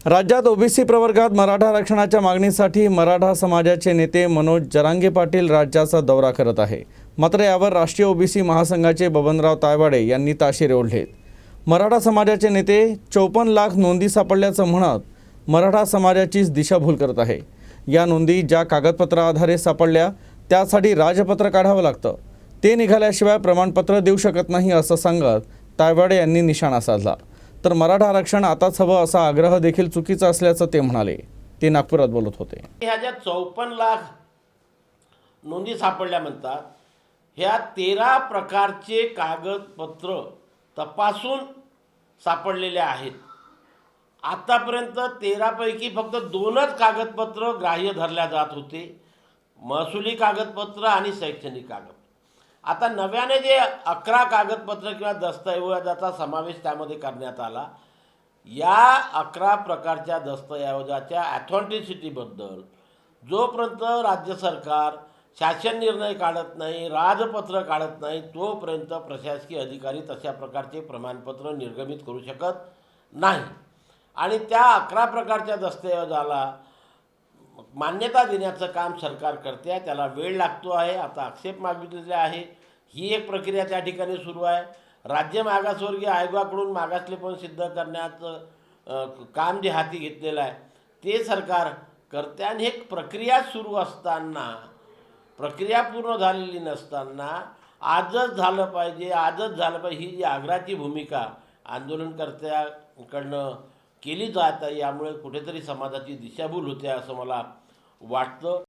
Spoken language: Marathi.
राज्यात ओबीसी प्रवर्गात मराठा आरक्षणाच्या मागणीसाठी मराठा समाजाचे नेते मनोज जरांगे पाटील राज्याचा दौरा करत आहे। मात्र यावर राष्ट्रीय ओबीसी महासंघाचे बबनराव तायवाडे यांनी ताशेरे ओढलेत। मराठा समाजाचे नेते 54 लाख नोंदी सापडल्याचं म्हणत मराठा समाजाचीच दिशाभूल करत आहे। या नोंदी ज्या कागदपत्राआधारे सापडल्या त्यासाठी राजपत्र काढावं लागतं, ते निघाल्याशिवाय प्रमाणपत्र देऊ शकत नाही असं सांगत तायवाडे यांनी निशाणा साधला। तर मराठा आरक्षण आताच हवं असा आग्रह देखील चुकीचा असल्याचं ते म्हणाले। ते नागपुरात बोलत होते। ह्या ज्या 54 लाख नोंदी सापडल्या म्हणतात, ह्या 13 प्रकारचे कागदपत्र तपासून सापडलेले आहेत। आतापर्यंत 13 पैकी फक्त 2च कागदपत्र ग्राह्य धरल्या जात होते, महसुली कागदपत्र आणि शैक्षणिक कागद। आता नव्याने जे 11 कागदपत्र किंवा दस्तऐवजाचा समावेश त्यामध्ये करण्यात आला। या 11 प्रकारच्या दस्तऐवजाच्या ऑथेंटिसिटीबद्दल जोपर्यंत राज्य सरकार शासन निर्णय काढत नाही, राजपत्र काढत नाही, तोपर्यंत प्रशासकीय अधिकारी तशा प्रकारचे प्रमाणपत्र निर्गमित करू शकत नाही। आणि त्या 11 प्रकारच्या दस्तऐवजाला मान्यता देण्याचं काम सरकार करते आहे, त्याला वेळ लागतो आहे। आता आक्षेप मागितलेले आहे, ही एक प्रक्रिया त्या ठिकाणी सुरू आहे। राज्य मागासवर्गीय आयोगाकडून मागासलेपण सिद्ध करण्याचं काम जे हाती घेतलेलं आहे ते सरकार करते। आणि एक प्रक्रिया सुरू असताना, प्रक्रिया पूर्ण झालेली नसताना आजच झालं पाहिजे, आजच झालं पाहिजे, ही जी आग्रहाची भूमिका आंदोलनकर्त्यांकडनं केली जात आहे, यामुळे कुठेतरी समाजाची दिशाभूल होते असं मला वाटतं।